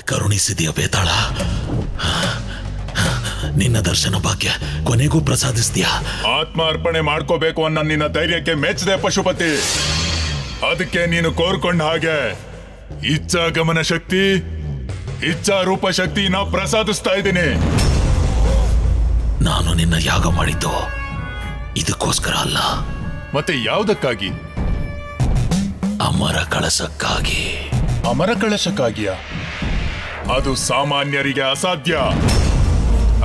ಕರುಣಿಸಿದೆಯ ಬೇತಾಳ. ನಿನ್ನ ದರ್ಶನ ಭಾಗ್ಯ ಕೊನೆಗೂ ಪ್ರಸಾದಿಸ್ತೀಯ. ಆತ್ಮಾರ್ಪಣೆ ಮಾಡ್ಕೋಬೇಕು ಅನ್ನೋ ನಿನ್ನ ಧೈರ್ಯಕ್ಕೆ ಮೆಚ್ಚದೆ ಪಶುಪತಿ. ಅದಕ್ಕೆ ನೀನು ಕೋರ್ಕೊಂಡ ಹಾಗೆ ಇಚ್ಛಾ ಗಮನ ಶಕ್ತಿ, ಇಚ್ಛಾ ರೂಪ ಶಕ್ತಿನ ಪ್ರಸಾದಿಸ್ತಾ ಇದ್ದೀನಿ. ನಾನು ನಿನ್ನ ಯಾಗ ಮಾಡಿದ್ದು ಇದಕ್ಕೋಸ್ಕರ ಅಲ್ಲ. ಮತ್ತೆ ಯಾವುದಕ್ಕಾಗಿ? ಅಮರ ಕಳಸಕ್ಕಾಗಿ. ಅಮರ ಕಳಶಕ್ಕಾಗಿಯ? ಅದು ಸಾಮಾನ್ಯರಿಗೆ ಅಸಾಧ್ಯ.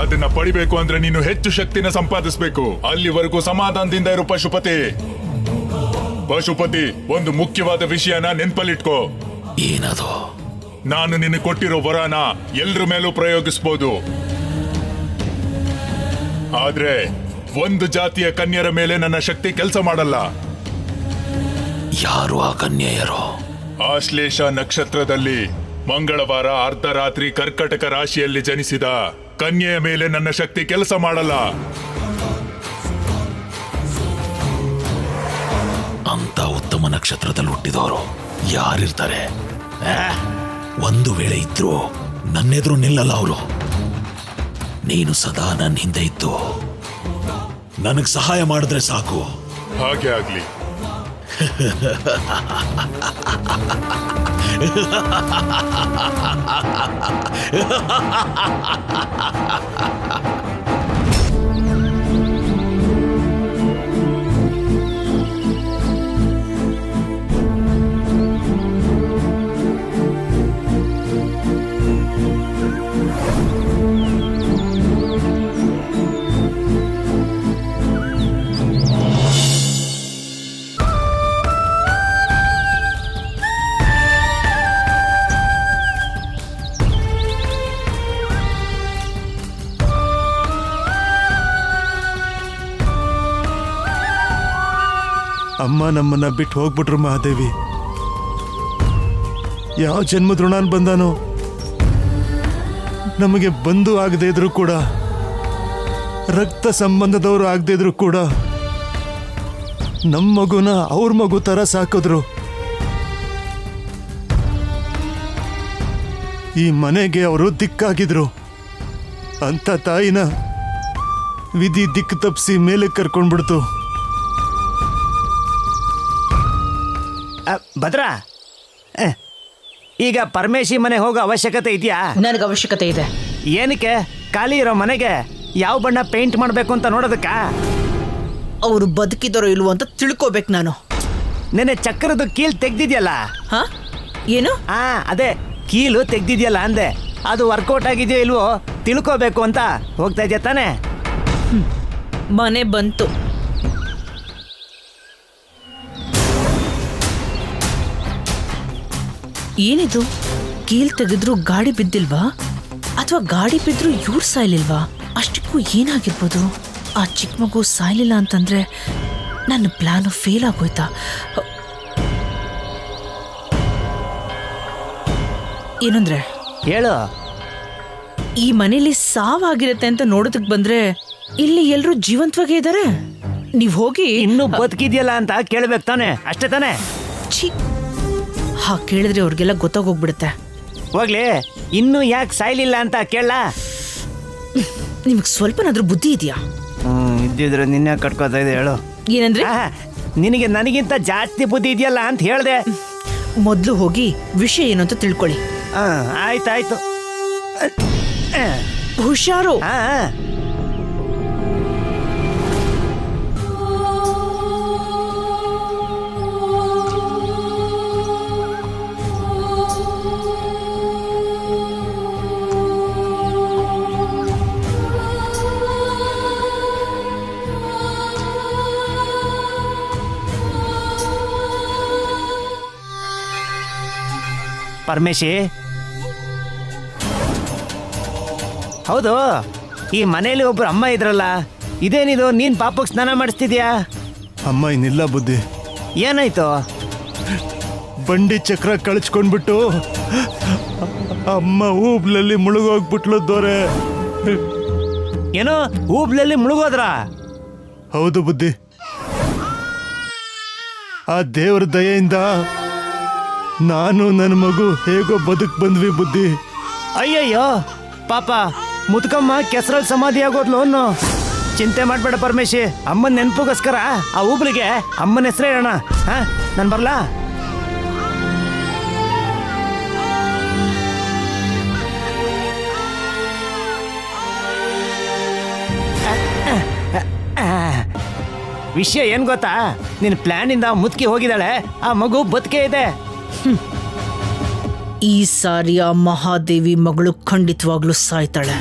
ಅದನ್ನ ಪಡಿಬೇಕು ಅಂದ್ರೆ ನೀನು ಹೆಚ್ಚು ಶಕ್ತಿನ ಸಂಪಾದಿಸಬೇಕು. ಅಲ್ಲಿವರೆಗೂ ಸಮಾಧಾನದಿಂದ ಇರು ಪಶುಪತಿ. ಪಶುಪತಿ, ಒಂದು ಮುಖ್ಯವಾದ ವಿಷಯನ ನೆನ್ಪಲ್ಲಿಟ್ಕೋ. ಏನದು? ನಾನು ನಿನ್ನ ಕೊಟ್ಟಿರೋ ವರನ ಎಲ್ರ ಮೇಲೂ ಪ್ರಯೋಗಿಸಬಹುದು. ಆದ್ರೆ ಒಂದು ಜಾತಿಯ ಕನ್ಯರ ಮೇಲೆ ನನ್ನ ಶಕ್ತಿ ಕೆಲಸ ಮಾಡಲ್ಲ. ಯಾರು ಆ ಕನ್ಯೆಯರು? ಆಶ್ಲೇಷ ನಕ್ಷತ್ರದಲ್ಲಿ ಮಂಗಳವಾರ ಅರ್ಧರಾತ್ರಿ ಕರ್ಕಟಕ ರಾಶಿಯಲ್ಲಿ ಜನಿಸಿದ ಕನ್ಯೆಯ ಮೇಲೆ ನನ್ನ ಶಕ್ತಿ ಕೆಲಸ ಮಾಡಲ್ಲ. ಅಂತ ಉತ್ತಮ ನಕ್ಷತ್ರದಲ್ಲಿ ಹುಟ್ಟಿದವರು ಯಾರಿರ್ತಾರೆ? ಒಂದು ವೇಳೆ ಇದ್ರು ನನ್ನೆದುರು ನಿಲ್ಲಲ್ಲ ಅವರು. ನೀನು ಸದಾ ನನ್ನ ಹಿಂದೆ ಇದ್ದು ನನಗ್ ಸಹಾಯ ಮಾಡಿದ್ರೆ ಸಾಕು. ಹಾಗೆ ಆಗ್ಲಿ. ಅಮ್ಮ ನಮ್ಮನ್ನ ಬಿಟ್ಟು ಹೋಗ್ಬಿಟ್ರು ಮಹಾದೇವಿ. ಯಾವ ಜನ್ಮದ ಋಣಾನ್ ಬಂದಾನೋ. ನಮಗೆ ಬಂಧು ಆಗದೆ ಇದ್ರು ಕೂಡ, ರಕ್ತ ಸಂಬಂಧದವರು ಆಗದೆ ಇದ್ರು ಕೂಡ ನಮ್ಮ ಮಗುನ ಅವ್ರ ಮಗು ತರ ಸಾಕಿದ್ರು. ಈ ಮನೆಗೆ ಅವರು ದಿಕ್ಕಾಗಿದ್ರು. ಅಂತ ತಾಯಿನ ವಿಧಿ ದಿಕ್ಕು ತಪ್ಪಿಸಿ ಮೇಲೆ ಕರ್ಕೊಂಡ್ಬಿಡ್ತು. ಭದ್ರಾ, ಈಗ ಪರಮೇಶಿ ಮನೆ ಹೋಗೋ ಅವಶ್ಯಕತೆ ಇದೆಯಾ? ನನಗೆ ಅವಶ್ಯಕತೆ ಇದೆ. ಏನಕ್ಕೆ? ಖಾಲಿ ಇರೋ ಮನೆಗೆ ಯಾವ ಬಣ್ಣ ಪೇಂಟ್ ಮಾಡಬೇಕು ಅಂತ ನೋಡೋದಕ್ಕ? ಅವರು ಬದುಕಿದಾರೋ ಇಲ್ವೋ ಅಂತ ತಿಳ್ಕೋಬೇಕು ನಾನು. ನೆನೆ ಚಕ್ರದ ಕೀಲ್ ತೆಗ್ದಿದ್ಯಲ್ಲ? ಹಾ, ಏನು? ಅದೇ ಕೀಲು ತೆಗ್ದಿದ್ಯಲ್ಲ ಅಂದೆ. ಅದು ವರ್ಕೌಟ್ ಆಗಿದೆಯೋ ಇಲ್ವೋ ತಿಳ್ಕೋಬೇಕು ಅಂತ ಹೋಗ್ತಾ ಇದೆಯಾ ತಾನೆ? ಮನೆ ಬಂತು. ಏನಿದು? ಕೀಲ್ ತೆಗೆದ್ರು ಗಾಡಿ ಬಿದ್ದಿಲ್ವಾ? ಅಥವಾ ಗಾಡಿ ಬಿದ್ರು ಇವ್ರು ಸಾಯ್ಲಿಲ್ವಾ? ಅಷ್ಟಕ್ಕೂ ಏನಾಗಿರ್ಬೋದು? ಆ ಚಿಕ್ಕ ಮಗು ಸಾಯ್ಲಿಲ್ಲ ಅಂತಂದ್ರೆ ನನ್ನ ಪ್ಲಾನ್ ಫೇಲ್ ಆಗೋಯ್ತಾ? ಏನಂದ್ರೆ ಹೇಳು. ಈ ಮನೇಲಿ ಸಾವಾಗಿರತ್ತೆ ಅಂತ ನೋಡೋದಕ್ ಬಂದ್ರೆ ಇಲ್ಲಿ ಎಲ್ರು ಜೀವಂತವಾಗೇ ಇದಾರೆ. ನೀವ್ ಹೋಗಿ ಇನ್ನೂ ಬದುಕಿದ್ಯಲ್ಲ ಅಂತ ಕೇಳ್ಬೇಕು ತಾನೆ? ಅಷ್ಟೇ ತಾನೆ? ಛೀ, ಹಾ ಕೇಳಿದ್ರೆ ಅವ್ರಿಗೆಲ್ಲ ಗೊತ್ತಾಗೋಗ್ಬಿಡುತ್ತೆ. ಹೋಗ್ಲಿ, ಇನ್ನೂ ಯಾಕೆ ಸಾಯ್ಲಿಲ್ಲ ಅಂತ ಕೇಳ. ನಿಮ್ಗೆ ಸ್ವಲ್ಪನಾದ್ರೂ ಬುದ್ಧಿ ಇದೆಯಾ? ಇದ್ದಿದ್ರು ನಿನ್ನೆ ಕಟ್ಕೋತಾ ಇದೆ. ಹೇಳು. ಏನಂದ್ರೆ? ನಿನಗೆ ನನಗಿಂತ ಜಾಸ್ತಿ ಬುದ್ಧಿ ಇದೆಯಲ್ಲ ಅಂತ ಹೇಳ್ದೆ. ಮೊದ್ಲು ಹೋಗಿ ವಿಷಯ ಏನು ಅಂತ ತಿಳ್ಕೊಳ್ಳಿ. ಆಯ್ತಾಯ್ತು. ಹುಷಾರು. ಪರಮೇಶಿ, ಹೌದು, ಈ ಮನೇಲಿ ಒಬ್ರು ಅಮ್ಮ ಇದ್ರಲ್ಲ, ಇದೇನಿದು ನೀನ್ ಪಾಪಕ್ಕೆ ಸ್ನಾನ ಮಾಡಿಸ್ತಿದ್ಯಾ? ಅಮ್ಮ ಇನ್ನಿಲ್ಲ ಬುದ್ಧಿ. ಏನಾಯ್ತು? ಬಂಡಿ ಚಕ್ರ ಕಳ್ಚ್ಕೊಂಡ್ಬಿಟ್ಟು ಅಮ್ಮ ಊಬ್ಲಲ್ಲಿ ಮುಳುಗೋಗ್ಬಿಟ್ಲು ದೊರೆ. ಏನೋ ಊಬ್ಲಲ್ಲಿ ಮುಳುಗೋದ್ರ? ಹೌದು ಬುದ್ಧಿ. ಆ ದೇವರ ದಯೆಯಿಂದ ನಾನು ನನ್ನ ಮಗು ಹೇಗೋ ಬದುಕ್ ಬಂದ್ವಿ ಬುದ್ಧಿ. ಅಯ್ಯಯ್ಯೋ ಪಾಪ ಮುದ್ಕಮ್ಮ ಕೆಸರಲ್ಲಿ ಸಮಾಧಿ ಆಗೋದ್ಲು ಅನ್ನೋ. ಚಿಂತೆ ಮಾಡ್ಬೇಡ ಪರಮೇಶಿ, ಅಮ್ಮನ ನೆನಪಿಗೋಸ್ಕರ ಆ ಹೂಬ್ಳಿಗೆ ಅಮ್ಮನ ಹೆಸರೇ ಹೇಳೋಣ. ಹಾ, ನಾನು ಬರ್ಲಾ? ವಿಷಯ ಏನ್ ಗೊತ್ತಾ, ನಿನ್ ಪ್ಲಾನ್ ಇಂದ ಮುದುಕಿ ಹೋಗಿದ್ದಾಳೆ, ಆ ಮಗು ಬದುಕೆ ಇದೆ. ಈ ಸಾರಿ ಆ ಮಹಾದೇವಿ ಮಗಳು ಖಂಡಿತವಾಗ್ಲೂ ಸಾಯ್ತಾಳೆ.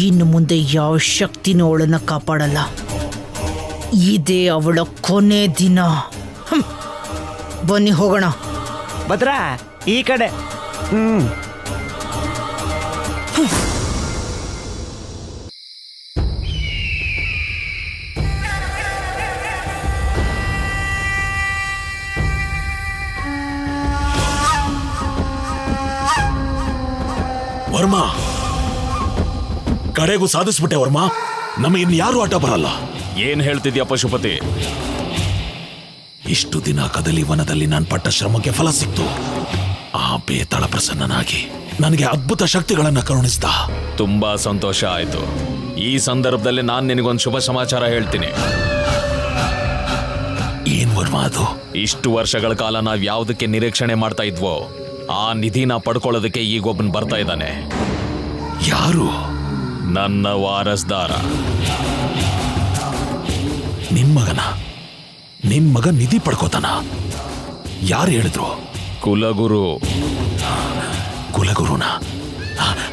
ಇನ್ನು ಮುಂದೆ ಯಾವ ಶಕ್ತಿನೂ ಅವಳನ್ನ ಕಾಪಾಡಲ್ಲ. ಇದೇ ಅವಳ ಕೊನೆ ದಿನ. ಬನ್ನಿ ಹೋಗೋಣ. ಭದ್ರಾ ಈ ಕಡೆ. ವರ್ಮಾ, ಕಡೆಗೂ ಸಾಧಿಸ್ಬಿಟ್ಟೆ ವರ್ಮಾ. ನಮಗೆ ಇನ್ನು ಯಾರು ಆಟ ಬರಲ್ಲ. ಏನ್ ಹೇಳ್ತಿದ್ಯಾ ಪಶುಪತಿ? ಇಷ್ಟು ದಿನ ಕದಲಿ ವನದಲ್ಲಿ ನಾನು ಪಟ್ಟ ಶ್ರಮಕ್ಕೆ ಫಲ ಸಿಕ್ತು. ಆ ಬೇತಾಳ ಪ್ರಸನ್ನನಾಗಿ ನನಗೆ ಅದ್ಭುತ ಶಕ್ತಿಗಳನ್ನ ಕರುಣಿಸಿದ. ತುಂಬಾ ಸಂತೋಷ ಆಯ್ತು. ಈ ಸಂದರ್ಭದಲ್ಲಿ ನಾನು ನಿನಗೊಂದು ಶುಭ ಸಮಾಚಾರ ಹೇಳ್ತೀನಿ. ಏನ್ ವರ್ಮಾ ಅದು? ಇಷ್ಟು ವರ್ಷಗಳ ಕಾಲ ನಾವ್ ಯಾವ್ದಕ್ಕೆ ನಿರೀಕ್ಷಣೆ ಮಾಡ್ತಾ ಇದ್ವೋ ಆ ನಿಧಿನ ಪಡ್ಕೊಳ್ಳೋದಕ್ಕೆ ಈಗೊಬ್ಬನ್ ಬರ್ತಾ ಇದ್ದಾನೆ. ಯಾರು? ನನ್ನ ವಾರಸ್ದಾರ. ನಿನ್ ಮಗ ನಿಧಿ ಪಡ್ಕೋತಾನ? ಯಾರು ಹೇಳಿದ್ರು? ಕುಲಗುರು. ಕುಲಗುರುನ?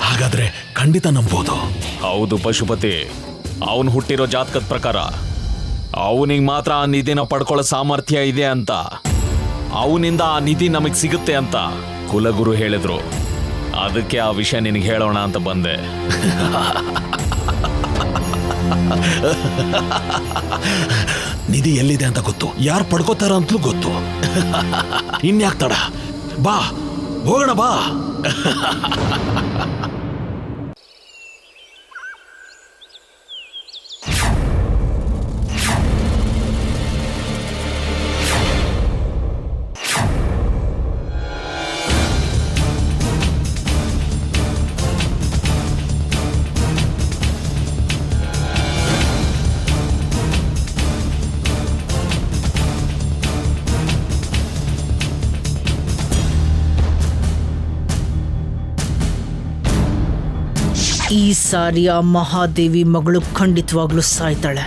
ಹಾಗಾದ್ರೆ ಖಂಡಿತ ನಂಬೋದು. ಹೌದು ಪಶುಪತಿ, ಅವನು ಹುಟ್ಟಿರೋ ಜಾತಕದ ಪ್ರಕಾರ ಅವನಿಗೆ ಮಾತ್ರ ಆ ನಿಧಿನ ಪಡ್ಕೊಳ್ಳೋ ಸಾಮರ್ಥ್ಯ ಇದೆ ಅಂತ, ಅವನಿಂದ ಆ ನಿಧಿ ನಮಗ್ ಸಿಗುತ್ತೆ ಅಂತ ಕುಲಗುರು ಹೇಳಿದ್ರು. ಅದಕ್ಕೆ ಆ ವಿಷಯ ನಿನಗೆ ಹೇಳೋಣ ಅಂತ ಬಂದೆ. ನಿಧಿ ಎಲ್ಲಿದೆ ಅಂತ ಗೊತ್ತು, ಯಾರು ಪಡ್ಕೋತಾರ ಅಂತಲೂ ಗೊತ್ತು. ಇನ್ಯಾಕ್ ತಡ, ಬಾ ಹೋಗೋಣ ಬಾ. ಈ ಸಾರಿ ಆ ಮಹಾದೇವಿ ಮಗಳು ಖಂಡಿತವಾಗ್ಲೂ ಸಾಯ್ತಾಳೆ.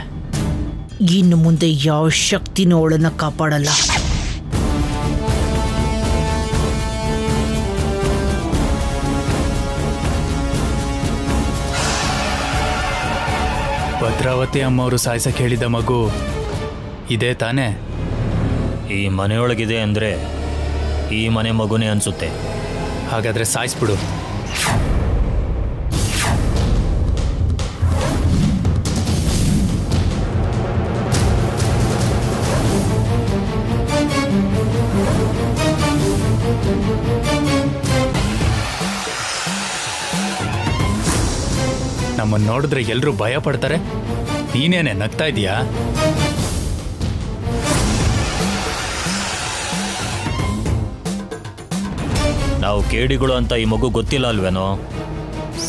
ಇನ್ನು ಮುಂದೆ ಯಾವ ಶಕ್ತಿನೂ ಅವಳನ್ನ ಕಾಪಾಡಲ್ಲ. ಭದ್ರಾವತಿ ಅಮ್ಮವರು ಸಾಯ್ಸಕ್ಕೆ ಹೇಳಿದ ಮಗು ಇದೇ ತಾನೇ? ಈ ಮನೆಯೊಳಗಿದೆ ಅಂದರೆ ಈ ಮನೆ ಮಗುನೇ ಅನಿಸುತ್ತೆ. ಹಾಗಾದರೆ ಸಾಯಿಸ್ಬಿಡು. ನಮ್ಮನ್ನು ನೋಡಿದ್ರೆ ಎಲ್ಲರೂ ಭಯ ಪಡ್ತಾರೆ, ನೀನೇನೆ ನಗ್ತಾ ಇದೀಯಾ? ನಾವು ಕೇಡಿಗಳು ಅಂತ ಈ ಮಗು ಗೊತ್ತಿಲ್ಲ ಅಲ್ವೇನೋ?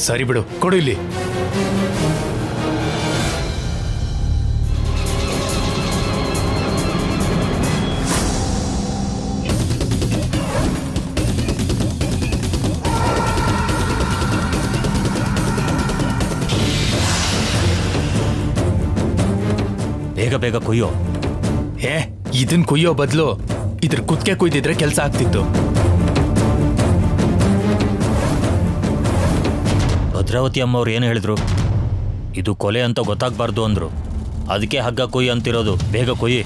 ಸರಿ ಬಿಡು, ಕೊಡು ಇಲ್ಲಿ. ಬೇಗ ಬೇಗ ಕೊಯ್ಯೋ. ಇದನ್ ಕುಯ್ಯೋ ಬದಲು ಇದ್ರ ಕುತ್ತಿಗೆ ಕುಯ್ದಿದ್ರೆ ಕೆಲಸ ಆಗ್ತಿತ್ತು. ಭದ್ರಾವತಿ ಅಮ್ಮವ್ರು ಏನು ಹೇಳಿದ್ರು? ಇದು ಕೊಲೆ ಅಂತ ಗೊತ್ತಾಗಬಾರ್ದು ಅಂದರು. ಅದಕ್ಕೆ ಹಗ್ಗ ಕೊಯ್ಯಿ ಅಂತಿರೋದು. ಬೇಗ ಕೊಯ್ಯಿ.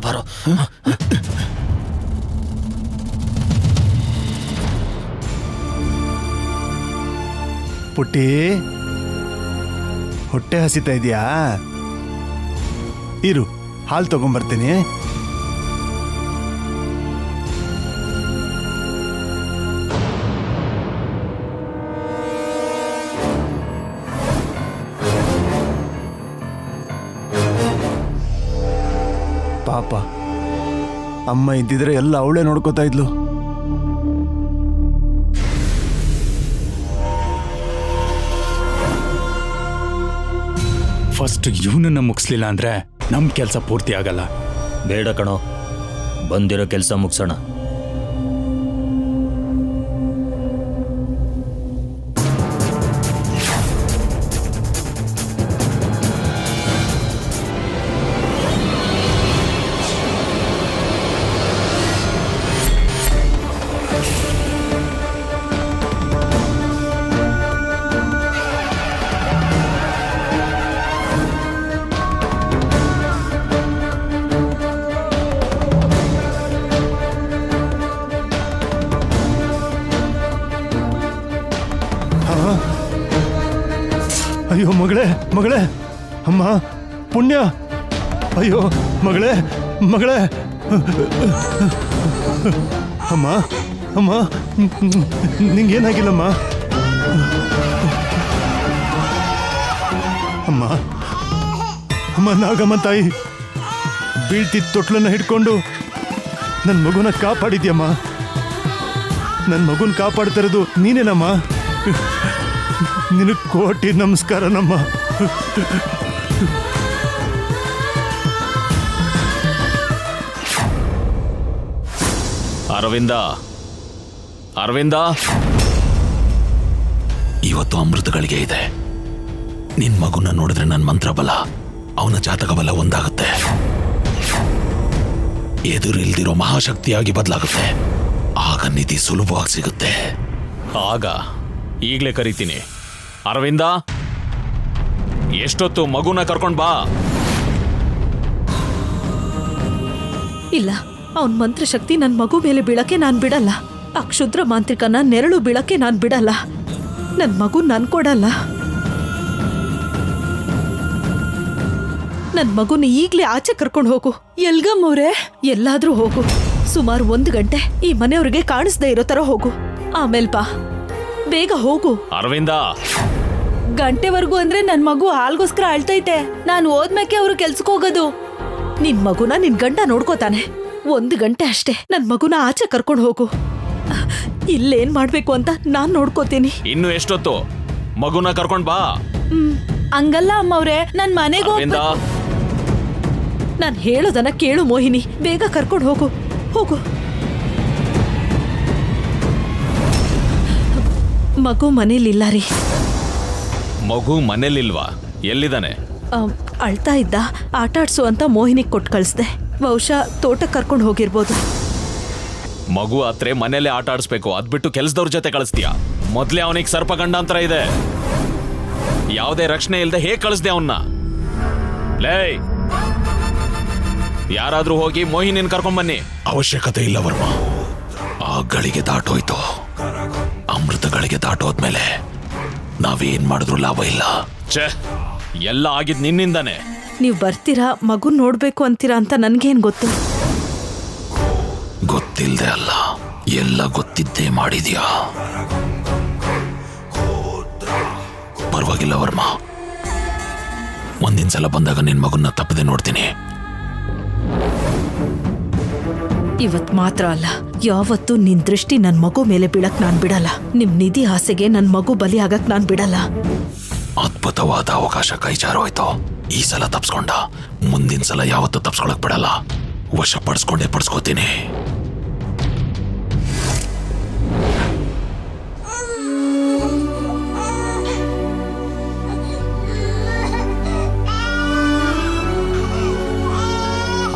ಬಾರೋ ಪುಟ್ಟಿ, ಹೊಟ್ಟೆ ಹಸಿತಾ ಇದೆಯಾ? ಇರು, ಹಾಲು ತಗೊಂಬರ್ತೀನಿ. ಪಾಪ ಅಮ್ಮ ಇದ್ದಿದ್ರೆ ಎಲ್ಲ ಅವಳೇ ನೋಡ್ಕೋತಾ ಇದ್ಲು. ಫಸ್ಟ್ ಇವನನ್ನ ಮುಗಿಸ್ಲಿಲ್ಲ ಅಂದ್ರೆ ನಮ್ ಕೆಲಸ ಪೂರ್ತಿ ಆಗಲ್ಲ. ಬೇಡ ಕಣೋ, ಬಂದಿರೋ ಕೆಲಸ ಮುಗಿಸೋಣ. ಅಯ್ಯೋ ಮಗಳೇ ಮಗಳೇ, ಅಮ್ಮ ಪುಣ್ಯ, ಅಯ್ಯೋ ಮಗಳೇ ಮಗಳೇ, ಅಮ್ಮ ಅಮ್ಮ ನಿಂಗೇನಾಗಿಲ್ಲಮ್ಮ? ಅಮ್ಮ ಅಮ್ಮ ನಾಗಮ್ಮ ತಾಯಿ ಬೀಳ್ತಿದ್ದ ತೊಟ್ಲನ್ನ ಹಿಡ್ಕೊಂಡು ನನ್ನ ಮಗುನ ಕಾಪಾಡಿದ್ಯಮ್ಮ. ನನ್ನ ಮಗುನ ಕಾಪಾಡ್ತಿರೋದು ನೀನೇನಮ್ಮ. ನಿನಗೆ ಕೋಟಿ ನಮಸ್ಕಾರ ನಮ್ಮ. ಅರವಿಂದ, ಅರವಿಂದ, ಇವತ್ತು ಅಮೃತಗಳಿಗೆ ಇದೆ. ನಿನ್ ಮಗುನ ನೋಡಿದ್ರೆ ನನ್ನ ಮಂತ್ರ ಬಲ, ಅವನ ಜಾತಕ ಬಲ ಒಂದಾಗುತ್ತೆ. ಎದುರಿಲ್ದಿರೋ ಮಹಾಶಕ್ತಿಯಾಗಿ ಬದಲಾಗುತ್ತೆ. ಆಗ ನಿಧಿ ಸುಲಭವಾಗಿ ಸಿಗುತ್ತೆ. ಆಗ ಈಗಲೇ ಕರಿತೀನಿ. ಅರವಿಂದ, ಎಷ್ಟೊತ್ತು ಮಗುನ ಕರ್ಕೊಂಡ್ ಬಾ. ಇಲ್ಲ, ಅವನ್ ಮಂತ್ರಶಕ್ತಿ ನನ್ನ ಮಗು ಮೇಲೆ ಬೀಳಕ್ಕೆ ನಾನು ಬಿಡಲ್ಲ. ಆ ಕ್ಷುದ್ರ ಮಾಂತ್ರಿಕನ ನೆರಳು ಬೀಳಕ್ಕೆ ನಾನು ಬಿಡಲ್ಲ. ನನ್ನ ಮಗು ನಾನು ಕೊಡಲ್ಲ. ನನ್ನ ಮಗುನ ಈಗ್ಲೇ ಆಚೆ ಕರ್ಕೊಂಡು ಹೋಗು. ಎಲ್ಗಮ್ಮವ್ರೆ, ಎಲ್ಲಾದ್ರೂ ಹೋಗು. ಸುಮಾರು 1 ಗಂಟೆ ಈ ಮನೆಯವ್ರಿಗೆ ಕಾಣಿಸ್ದೇ ಇರೋ ತರ ಹೋಗು. ಆಮೇಲೆ ಬಾ, ಬೇಗ ಹೋಗು. ಅರವಿಂದ, ಗಂಟೆವರೆಗೂ ಅಂದ್ರೆ ನನ್ ಮಗು ಹಾಲ್ಗೋಸ್ಕರ ಅಳ್ತೈತೆ. ನಾನು ಹೋದ್ಮೇಕೆ ಅವ್ರು ಕೆಲ್ಸಕ್ಕೆ ಹೋಗೋದು. ನಿನ್ ಮಗುನ ನಿನ್ ಗಂಡ ನೋಡ್ಕೋತಾನೆ. 1 ಗಂಟೆ ಅಷ್ಟೇ. ನನ್ ಮಗುನ ಆಚೆ ಕರ್ಕೊಂಡು ಹೋಗು. ಇಲ್ಲೇನ್ ಮಾಡ್ಬೇಕು ಅಂತ ನಾನ್ ನೋಡ್ಕೋತೀನಿ. ಇನ್ನು ಎಷ್ಟೊತ್ತು? ಮಗುನ ಕರ್ಕೊಂಡ್ ಬಾ. ಹಂಗಲ್ಲ ಅಮ್ಮವ್ರೆ, ನನ್ ಮನೆಗೆ ಅರವಿಂದ, ನಾನ್ ಹೇಳೋದನ್ನ ಕೇಳು ಮೋಹಿನಿ. ಬೇಗ ಕರ್ಕೊಂಡು ಹೋಗು, ಹೋಗು. ಮಗು ಮನೇಲಿಲ್ಲ ರೀ. ಮಗು ಮನೇಲಿಲ್ವಾ? ಎಲ್ಲಿದ್ದಾನೆ? ಅಳ್ತಾ ಇದ್ದ. ಆಟಾಡ್ಸು ಅಂತ ಮೋಹಿನಿಗೆ ಕೊಟ್ಟು ಕಳಿಸ್ದೆ. ಬಹುಶಃ ತೋಟಕ್ಕೆ ಕರ್ಕೊಂಡು ಹೋಗಿರ್ಬೋದು. ಮಗು ಹತ್ರ ಮನೇಲೆ ಆಟ ಆಡಿಸ್ಬೇಕು, ಅದ್ಬಿಟ್ಟು ಕೆಲ್ಸದವ್ರ ಜೊತೆ ಕಳಿಸ್ತೀಯ? ಮೊದ್ಲೇ ಅವನಿಗೆ ಸರ್ಪಗಂಡಾಂತರ ಇದೆ. ಯಾವುದೇ ರಕ್ಷಣೆ ಇಲ್ಲದೆ ಹೇಗೆ ಕಳಿಸ್ದೆ ಅವನ್ನ? ಲೇ, ಯಾರಾದ್ರೂ ಹೋಗಿ ಮೋಹಿನಿನ ಕರ್ಕೊಂಡ್ ಬನ್ನಿ. ಅವಶ್ಯಕತೆ ಇಲ್ಲ ವರ್ಮ. ಆ ಗಳಿಗೆ ದಾಟೋಯ್ತು. ಅಮೃತಗಳಿಗೆ ದಾಟೋದ್ಮೇಲೆ ನಾವೇನ್ ಮಾಡಿದ್ರು ಲಾಭ ಇಲ್ಲ. ಛೇ, ಎಲ್ಲ ಆಗಿದ್ ನಿನ್ನಿಂದಾನೆ. ನೀವು ಬರ್ತೀರಾ, ಮಗುನ್ ನೋಡ್ಬೇಕು ಅಂತೀರಾ ಅಂತ ನನ್ಗೇನ್ ಗೊತ್ತು? ಗೊತ್ತಿಲ್ದೆ ಅಲ್ಲ, ಎಲ್ಲ ಗೊತ್ತಿದ್ದೇ ಮಾಡಿದ್ಯಾ. ಪರವಾಗಿಲ್ಲ ವರ್ಮ, ಮುಂದಿನ ಸಲ ಬಂದಾಗ ನಿನ್ ಮಗುನ ತಪ್ಪದೆ ನೋಡ್ತೀನಿ. ಇವತ್ ಮಾತ್ರ ಅಲ್ಲ, ಯಾವತ್ತೂ ನಿನ್ ದೃಷ್ಟಿ ನನ್ ಮಗು ಮೇಲೆ ಬೀಳಕ್ ನಾನ್ ಬಿಡಲ್ಲ. ನಿಮ್ ನಿಧಿ ಆಸೆಗೆ ನನ್ ಮಗು ಬಲಿ ಆಗಕ್ ನಾನ್ ಬಿಡಲ್ಲ. ಅದ್ಭುತವಾದ ಅವಕಾಶ ಕೈ ಜಾರೋಯ್ತು. ಈ ಸಲ ತಪ್ಸ್ಕೊಂಡ, ಮುಂದಿನ ಸಲ ಯಾವತ್ತೂ ತಪ್ಸ್ಕೊಳಕ್ ಬಿಡಲ್ಲ. ವಶಪಡಿಸ್ಕೊಂಡೇ ಪಡಿಸ್ಕೋತೀನಿ.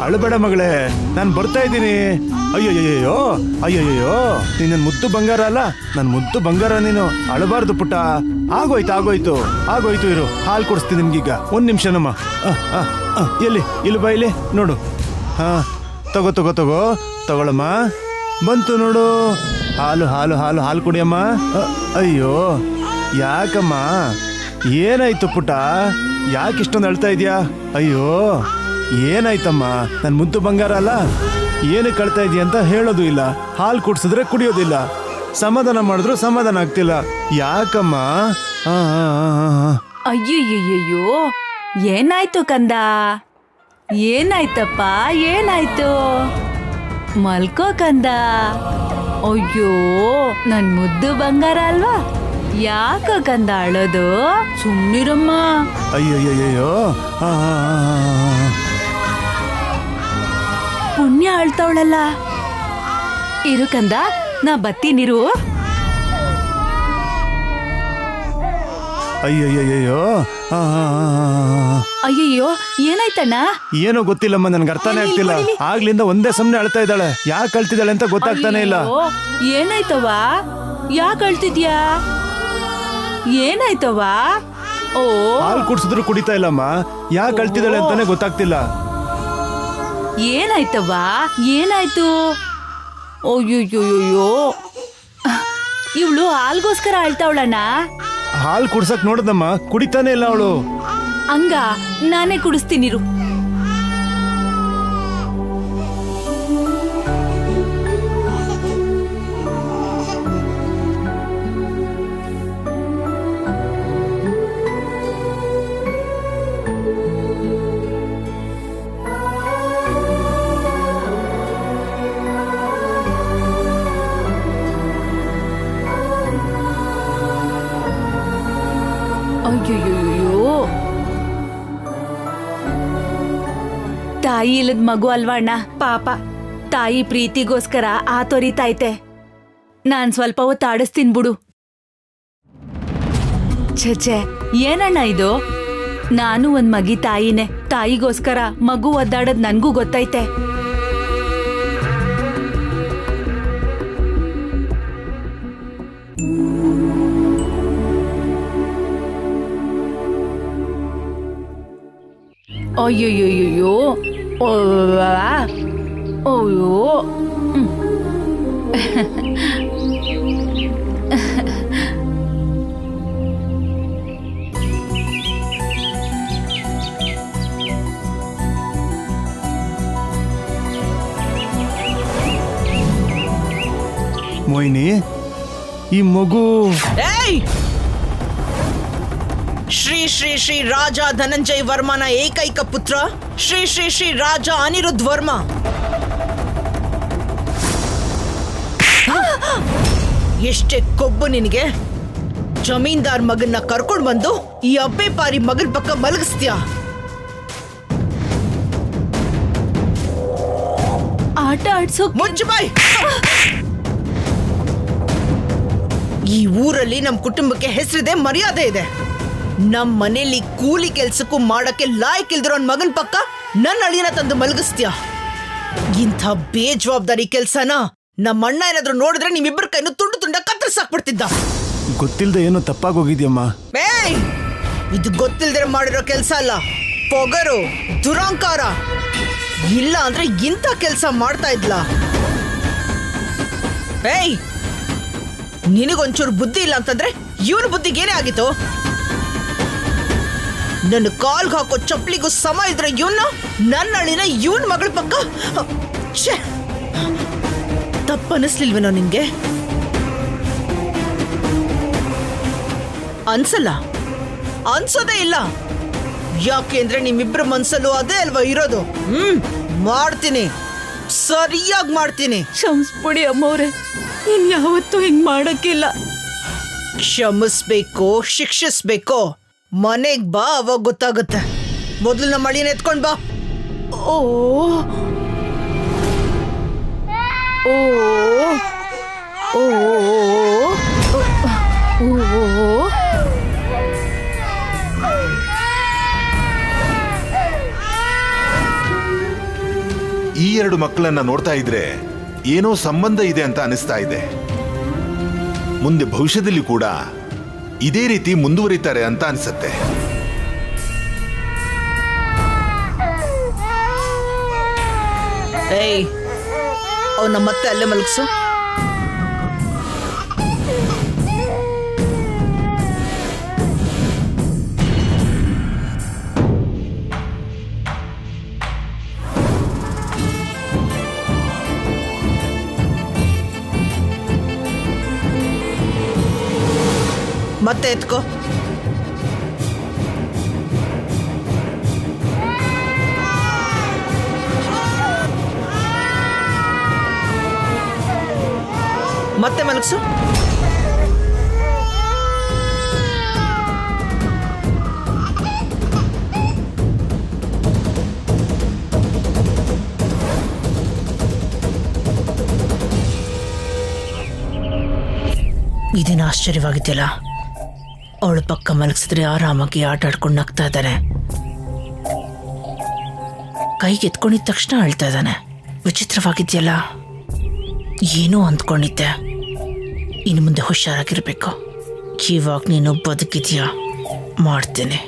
ಅಳಬೇಡ ಮಗಳೇ, ನಾನು ಬರ್ತಾ ಇದ್ದೀನಿ. ಅಯ್ಯಯ್ಯೋ ಅಯ್ಯಯ್ಯೋ, ನೀನ್ ನನ್ ಮುದ್ದು ಬಂಗಾರ ಅಲ್ಲ, ನನ್ ಮುದ್ದು ಬಂಗಾರ ನೀನು. ಅಳಬಾರ್ದು ಪುಟ್ಟ. ಆಗೋಯ್ತು ಆಗೋಯ್ತು. ಇರು, ಹಾಲು ಕೊಡಿಸ್ತೀನಿ ನಿಮ್ಗೀಗ. 1 ನಿಮಿಷ ನಮ್ಮ. ಎಲ್ಲಿ ಇಲ್ಲಿ ಬಾ, ಇಲ್ಲಿ ನೋಡು. ಹಾ, ತಗೋ ತಗೋ ತಗೋ, ತಗೊಳಮ್ಮ. ಬಂತು ನೋಡು ಹಾಲು. ಹಾಲು ಹಾಲು ಹಾಲು ಕುಡಿಯಮ್ಮ. ಅಯ್ಯೋ, ಯಾಕಮ್ಮ, ಏನಾಯ್ತು ಪುಟ್ಟ? ಯಾಕಿಷ್ಟೊಂದು ಅಳ್ತಾ ಇದೆಯಾ? ಅಯ್ಯೋ, ಏನಾಯ್ತಮ್ಮ? ನನ್ನ ಮುದ್ದು ಬಂಗಾರ ಅಲ್ಲ, ಏನಕ್ಕೆ ಕಳ್ತಾ ಇದೆಯಾ ಅಂತ ಹೇಳೋದು ಇಲ್ಲ. ಹಾಲು ಕುಡ್ಸಿದ್ರೆ ಕುಡಿಯೋದಿಲ್ಲ. ಸಮಾಧಾನ ಮಾಡಿದ್ರು ಸಮಾಧಾನ ಆಗ್ತಿಲ್ಲ. ಯಾಕಮ್ಮ? ಅಯ್ಯಯ್ಯಯ್ಯೋ, ಏನಾಯ್ತು ಕಂದ? ಏನಾಯ್ತಪ್ಪ ಏನಾಯ್ತು ಮಲ್ಕೋ ಕಂದ. ಅಯ್ಯೋ ನನ್ ಮುದ್ದು ಬಂಗಾರ ಅಲ್ವಾ, ಯಾಕೋ ಕಂದ ಅಳೋದು? ಸುಮ್ನಿರಮ್ಮ. ಅಯ್ಯಯ್ಯಯ್ಯೋ ಪುಣ್ಯ ಅಳ್ತಾವಳಲ್ಲ. ಇರು ಕಂದ, ನಾ ಬತ್ತೀನಿರು. ಅಯ್ಯಯ್ಯಯ್ಯೋ ಅಯ್ಯಯ್ಯೋ ಏನಾಯ್ತಣ್ಣ? ಏನೋ ಗೊತ್ತಿಲ್ಲಮ್ಮ, ನನ್ಗೆ ಅರ್ಥನೇ ಆಗ್ತಿಲ್ಲ. ಆಗ್ಲಿಂದ ಒಂದೇ ಸಮನೆ ಅಳ್ತಾ ಇದ್ದಾಳೆ. ಯಾಕೆ ಅಳ್ತಿದ್ದಾಳೆ ಅಂತ ಗೊತ್ತಾಗ್ತಾನೆ ಇಲ್ಲ. ಅಯ್ಯಯ್ಯೋ, ಏನಾಯ್ತವ? ಯಾಕೆ ಅಳ್ತಿದ್ಯಾ? ಏನಾಯ್ತವ? ಓ ಹಾಲು ಕುಡ್ಸಿದ್ರು ಕುಡಿತಾ ಇಲ್ಲಮ್ಮ. ಯಾಕೆ ಅಳ್ತಿದ್ದಾಳೆ ಅಂತಾನೆ ಗೊತ್ತಾಗ್ತಿಲ್ಲ. ಏನಾಯ್ತವ? ಏನಾಯ್ತು? ಅಯ್ಯೋಯ್ಯೋಯ್ಯೋ, ಇವಳು ಹಾಲ್ಗೋಸ್ಕರ ಅಳ್ತಾವಳಣ್ಣ. ಹಾಲು ಕುಡ್ಸಕ್ ನೋಡ್ದಮ್ಮ, ಕುಡಿತಾನೆ ಇಲ್ಲ ಅವಳು. ಹಂಗ ನಾನೇ ಕುಡಿಸ್ತೀನಿರು. ಅಯ್ಯೋಯ್ಯೋಯ್ಯೋ, ತಾಯಿ ಇಲ್ಲದ ಮಗು ಅಲ್ವಣ್ಣ ಪಾಪ. ತಾಯಿ ಪ್ರೀತಿಗೋಸ್ಕರ ತೊರಿತೈತೆ. ನಾನ್ ಸ್ವಲ್ಪ ಹೊತ್ತು ಆಡಿಸ್ತೀನಿ ಬಿಡು. ಛೆ ಏನಣ್ಣ ಇದು? ನಾನು ಒಂದ್ ಮಗಿ ತಾಯಿನೇ. ತಾಯಿಗೋಸ್ಕರ ಮಗು ಒದ್ದಾಡೋದ್ ನನ್ಗೂ ಗೊತ್ತೈತೆ. ಅಯ್ಯೋಯ್ಯೋಯ್ಯೋ, ಅಯ್ಯೋ ಮೋಹಿನಿ, ಈ ಮಗು ಶ್ರೀ ಶ್ರೀ ಶ್ರೀ ರಾಜ ಧನಂಜಯ್ ವರ್ಮನ ಏಕೈಕ ಪುತ್ರ ಶ್ರೀ ಶ್ರೀ ಶ್ರೀ ರಾಜ ಅನಿರುದ್ಧ್ ವರ್ಮ. ಎಷ್ಟೇ ಕೊಬ್ಬು ನಿನಗೆ! ಜಮೀನ್ದಾರ್ ಮಗನ್ನ ಕರ್ಕೊಂಡ್ ಬಂದು ಈ ಅಬ್ಬೆ ಪಾರಿ ಮಗನ್ ಪಕ್ಕ ಮಲಗಿಸ್ತೀಯ. ಆಟ ಆಡ್ಸೋ ಮುಚ್ಚು ಬಾಯ್. ಈ ಊರಲ್ಲಿ ನಮ್ ಕುಟುಂಬಕ್ಕೆ ಹೆಸರಿದೆ, ಮರ್ಯಾದೆ ಇದೆ. ನಮ್ ಮನೇಲಿ ಕೂಲಿ ಕೆಲ್ಸಕ್ಕೂ ಮಾಡಕ್ಕೆ ಲಾಯಕ್ ಇಲ್ದಿರೋ ಮಗನ್ ಪಕ್ಕ ನನ್ನ ಅಳಿಯನ ತಂದು ಮಲಗಿಸ್ತೀಯ. ಇಂಥ ಬೇಜವಾಬ್ದಾರಿ ಕೆಲ್ಸನ ನಮ್ಮ ಅಣ್ಣ ಏನಾದ್ರು ನೋಡಿದ್ರೆ ನಿಮ್ಮಿಬ್ಬರ ಕೈನು ತುಂಡು ತುಂಡ ಕತ್ತರಿಸಾಕ್ಬಿಡ್ತಿದ್ದ. ಗೊತ್ತಿಲ್ದೆ ಏನೋ ತಪ್ಪಾಗೋಗಿದ್ಯಮ್ಮ. ಏಯ್, ಇದು ಗೊತ್ತಿಲ್ದಿರ ಮಾಡಿರೋ ಕೆಲ್ಸ ಅಲ್ಲ, ಪೊಗರು, ದುರಾಂಕಾರ. ಇಲ್ಲ ಅಂದ್ರೆ ಇಂಥ ಕೆಲ್ಸ ಮಾಡ್ತಾ ಇದ್ಲ. ಏಯ್, ನಿನಗೊಂಚೂರು ಬುದ್ಧಿ ಇಲ್ಲ ಅಂತಂದ್ರೆ ಇವನ ಬುದ್ಧಿಗೇನೇ ಆಗಿತ್ತು? ನನ್ನ ಕಾಲ್ಗೆ ಹಾಕೋ ಚಪ್ಪಲಿಗೂ ಸಮ ಇದ್ರೆ ಇವನ್ನ, ನನ್ನ ಅಳಿನ ಇವನ್ ಮಗಳ ಪಕ್ಕ. ತಪ್ಪನಿಸ್ಲಿಲ್ವೇನೋ ನಿನ್ಗೆ? ಅನ್ಸಲ್ಲ, ಅನ್ಸೋದೇ ಇಲ್ಲ. ಯಾಕೆಂದ್ರೆ ನಿಮ್ಮಿಬ್ರ ಮನ್ಸಲ್ಲೂ ಅದೇ ಅಲ್ವಾ ಇರೋದು. ಮಾಡ್ತೀನಿ, ಸರಿಯಾಗಿ ಮಾಡ್ತೀನಿ. ಕ್ಷಮಿಸ್ಬಿಡಿ ಅಮ್ಮವ್ರೆ, ಇನ್ ಯಾವತ್ತೂ ಹಿಂಗ್ ಮಾಡಕ್ಕಿಲ್ಲ. ಕ್ಷಮಿಸ್ಬೇಕೋ ಶಿಕ್ಷಿಸ್ಬೇಕೋ ಮನೆಗ್ ಬಾ, ಅವಾಗ ಗೊತ್ತಾಗುತ್ತೆ. ಮೊದಲು ನಮ್ಮ ಅಳಿನ ಎತ್ಕೊಂಡ್ ಬಾ. ಓ ಓ ಓ ಓ ಈ ಎರಡು ಮಕ್ಕಳನ್ನ ನೋಡ್ತಾ ಇದ್ರೆ ಏನೋ ಸಂಬಂಧ ಇದೆ ಅಂತ ಅನಿಸ್ತಾ ಇದೆ. ಮುಂದೆ ಭವಿಷ್ಯದಲ್ಲಿ ಕೂಡ ಇದೇ ರೀತಿ ಮುಂದುವರಿತಾರೆ ಅಂತ ಅನ್ಸುತ್ತೆ. ಏಯ್, ಅವನ್ನ ಮತ್ತೆ ಅಲ್ಲೇ ಮಲಗಿಸು. ಮತ್ತೆ ಎತ್ಕೋ. ಮತ್ತೆ ಮಲಗಿಸು. ಇದೇನು ಆಶ್ಚರ್ಯವಾಗಿದೆಯಲ್ಲ, ಅವಳು ಪಕ್ಕ ಮಲಗಿಸಿದ್ರೆ ಆರಾಮಾಗಿ ಆಟ ಆಡ್ಕೊಂಡು ನಗ್ತಾ ಇದ್ದಾನೆ, ಕೈಗೆ ಎತ್ಕೊಂಡಿದ ತಕ್ಷಣ ಅಳ್ತಾ ಇದ್ದಾನೆ. ವಿಚಿತ್ರವಾಗಿದೆಯಲ್ಲ. ಏನೋ ಅಂದ್ಕೊಂಡಿದ್ದೆ. ಇನ್ನು ಮುಂದೆ ಹುಷಾರಾಗಿರ್ಬೇಕು. ಇವಾಗ ನೀನು ಬದುಕಿದ್ಯಾ, ಮಾಡ್ತೇನೆ.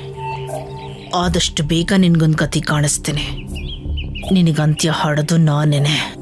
ಆದಷ್ಟು ಬೇಗ ನಿನ್ಗೊಂದು ಕತೆ ಕಾಣಿಸ್ತೀನಿ. ನಿನಗಂತ್ಯ ಹಾಡೋದು ನಾನೇನೆ.